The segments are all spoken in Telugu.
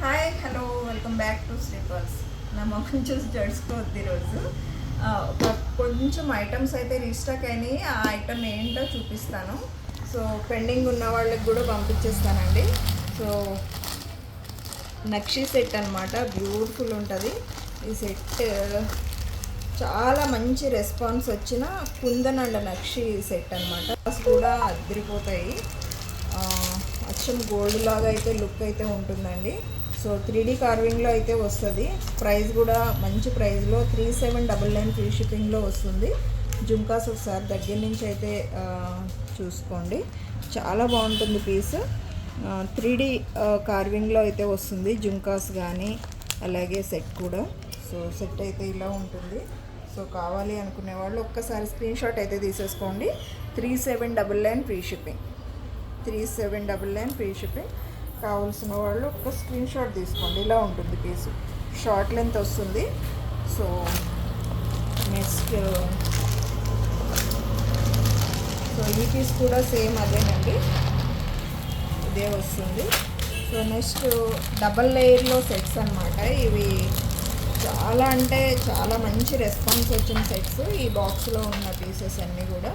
Hi hello welcome back to sleepers. నా మొహం చూసి జడుచుకోవద్దు ఈరోజు. ఒక కొంచెం ఐటమ్స్ అయితే రీస్టాక్ అయినాయి. ఆ ఐటమ్ ఏంటో చూపిస్తాను. సో పెండింగ్ ఉన్న వాళ్ళకి కూడా పంపించేస్తానండి. సో నక్షి సెట్ అనమాట, బ్యూటిఫుల్ ఉంటుంది ఈ సెట్. చాలా మంచి రెస్పాన్స్ వచ్చిన కుందన్ అండ్ నక్షి సెట్ అనమాట. కూడా అదిరిపోతాయి. అచ్చం గోల్డ్ లాగా అయితే లుక్ అయితే ఉంటుందండి. సో 3D కార్వింగ్లో అయితే వస్తుంది. ప్రైస్ కూడా మంచి ప్రైస్లో 3799 ఫ్రీ షిప్పింగ్లో వస్తుంది. జుంకాస్ ఒకసారి దగ్గర నుంచి అయితే చూసుకోండి, చాలా బాగుంటుంది పీస్. 3D కార్వింగ్లో అయితే వస్తుంది జుంకాస్ కానీ, అలాగే సెట్ కూడా. సో సెట్ అయితే ఇలా ఉంటుంది. సో కావాలి అనుకునే వాళ్ళు ఒక్కసారి స్క్రీన్ షాట్ అయితే తీసేసుకోండి. 3799 ఫ్రీ షిప్పింగ్, 3799 ఫ్రీ షిప్పింగ్. కావాల్సిన వాళ్ళు ఒక స్క్రీన్ షాట్ తీసుకోండి. ఇలా ఉంటుంది పీసు, షార్ట్ లెంత్ వస్తుంది. సో నెక్స్ట్ ఈ పీస్ కూడా సేమ్ అదేనండి, ఇదే వస్తుంది. సో నెక్స్ట్ డబల్ లేయర్లో సెట్స్ అనమాట. ఇవి చాలా అంటే చాలా మంచి రెస్పాన్స్ వచ్చిన సెట్స్. ఈ బాక్స్లో ఉన్న పీసెస్ అన్నీ కూడా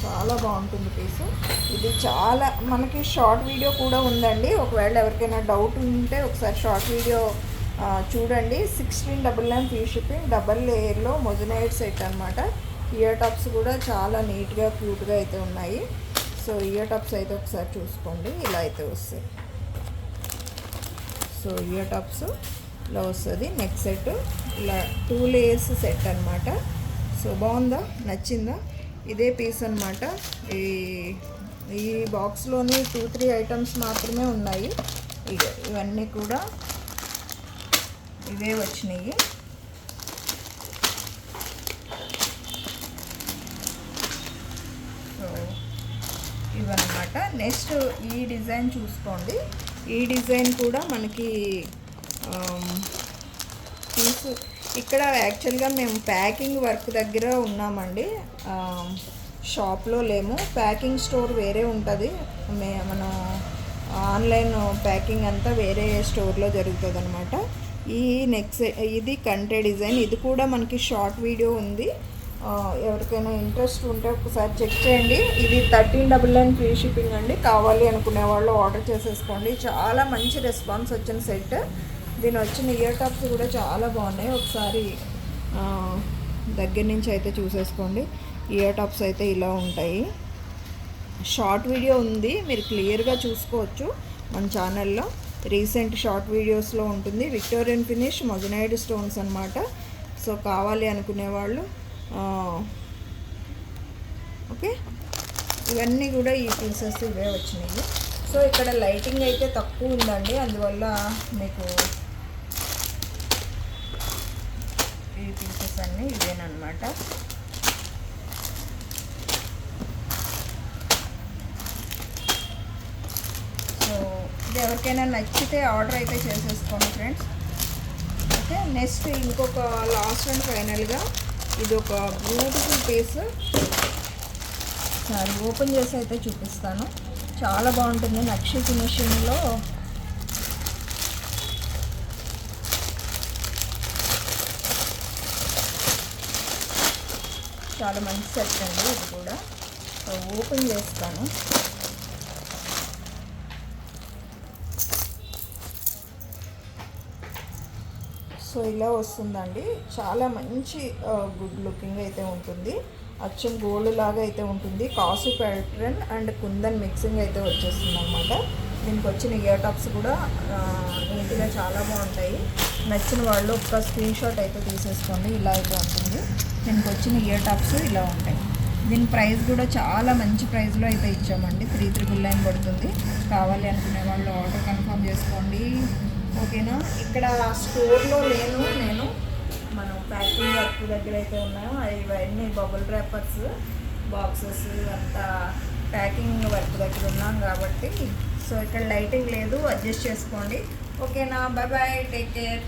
చాలా బాగుంటుంది పీసు. ఇది చాలా మనకి షార్ట్ వీడియో కూడా ఉందండి. ఒకవేళ ఎవరికైనా డౌట్ ఉంటే ఒకసారి షార్ట్ వీడియో చూడండి. 1699 ఫ్రీ షిప్పింగ్, డబల్ లేయర్లో మొజనైట్ సెట్ అనమాట. ఇయర్ టాప్స్ కూడా చాలా నీట్గా క్యూట్గా అయితే ఉన్నాయి. సో ఇయర్ టాప్స్ అయితే ఒకసారి చూసుకోండి, ఇలా అయితే వస్తాయి. సో ఇయర్ టాప్స్ ఇలా వస్తుంది. నెక్ సెట్ ఇలా 2 లేయర్స్ సెట్ అనమాట. సో బాగుందా, నచ్చిందా? ఇదే పీస్ అనమాట. ఈ బాక్స్లోని 2-3 ఐటమ్స్ మాత్రమే ఉన్నాయి. ఇవన్నీ కూడా ఇవే వచ్చినాయి. సో ఇవన్నమాట. నెక్స్ట్ ఈ డిజైన్ చూసుకోండి. ఈ డిజైన్ కూడా మనకి పీసు ఇక్కడ యాక్చువల్గా మేము ప్యాకింగ్ వర్క్ దగ్గర ఉన్నామండి, షాప్లో లేము. ప్యాకింగ్ స్టోర్ వేరే ఉంటుంది. మనం ఆన్లైన్ ప్యాకింగ్ అంతా వేరే స్టోర్లో జరుగుతుంది అనమాట. ఈ నెక్స్ట్ ఇది కంటే డిజైన్, ఇది కూడా మనకి షార్ట్ వీడియో ఉంది. ఎవరికైనా ఇంట్రెస్ట్ ఉంటే ఒకసారి చెక్ చేయండి. ఇది 1399 ఫ్రీ షిప్పింగ్ అండి. కావాలి అనుకునే వాళ్ళు ఆర్డర్ చేసేసుకోండి. చాలా మంచి రెస్పాన్స్ వచ్చిన సెట్. దీని వచ్చిన ఇయర్ టాప్స్ కూడా చాలా బాగున్నాయి. ఒకసారి దగ్గర నుంచి అయితే చూసేసుకోండి. ఇయర్ టాప్స్ అయితే ఇలా ఉంటాయి. షార్ట్ వీడియో ఉంది, మీరు క్లియర్గా చూసుకోవచ్చు మన ఛానల్లో. రీసెంట్ షార్ట్ వీడియోస్లో ఉంటుంది. విక్టోరియన్ ఫినిష్ మొజనైడ్ స్టోన్స్ అనమాట. సో కావాలి అనుకునే వాళ్ళు ఓకే. ఇవన్నీ కూడా ఈ పీసెస్ ఇవే వచ్చినాయి. సో ఇక్కడ లైటింగ్ అయితే తక్కువ ఉందండి, అందువల్ల మీకు ఈ పీసెస్ అన్నీ ఇవేనమాట. సో ఇది ఎవరికైనా నచ్చితే ఆర్డర్ అయితే చేసేసుకోండి ఫ్రెండ్స్. ఓకే. నెక్స్ట్ ఇంకొక లాస్ట్ అండ్ ఫైనల్గా ఇది ఒక బ్యూటిఫుల్ పీస్. సరే ఓపెన్ చేసి అయితే చూపిస్తాను. చాలా బాగుంటుంది. నక్షి ఫినిషింగ్లో చాలా మంచి సెట్ అండి ఇది కూడా. ఓపెన్ చేస్తాను. సో ఇలా వస్తుందండి. చాలా మంచి గుడ్ లుకింగ్ అయితే ఉంటుంది. అచ్చం గోల్డ్ లాగా అయితే ఉంటుంది. కాసు ప్యాటర్న్ అండ్ కుందన్ మిక్సింగ్ అయితే వచ్చేస్తుంది అనమాట. దీనికి వచ్చిన ఇయర్ టాప్స్ కూడా నీట్గా చాలా బాగుంటాయి. నచ్చిన వాళ్ళు ఒక్క స్క్రీన్ షాట్ అయితే తీసేసుకోండి. ఇలా అయితే ఉంటుంది. దీనికి వచ్చిన ఇయర్ టాప్స్ ఇలా ఉంటాయి. దీని ప్రైస్ కూడా చాలా మంచి ప్రైస్లో అయితే ఇచ్చామండి. 3399 పడుతుంది. కావాలి అనుకునే వాళ్ళు ఆర్డర్ కన్ఫర్మ్ చేసుకోండి. ఓకేనా. ఇక్కడ స్టోర్లో నేను మనం ప్యాకింగ్ వర్క్ దగ్గర అయితే ఉన్నాయో ఇవన్నీ బబుల్ ర్యాపర్స్ బాక్సెస్ అంతా ప్యాకింగ్ వర్క్ దగ్గర ఉన్నాం కాబట్టి. సో ఇక్కడ లైటింగ్ లేదు, అడ్జస్ట్ చేసుకోండి. ఓకేనా. Bye bye, take care.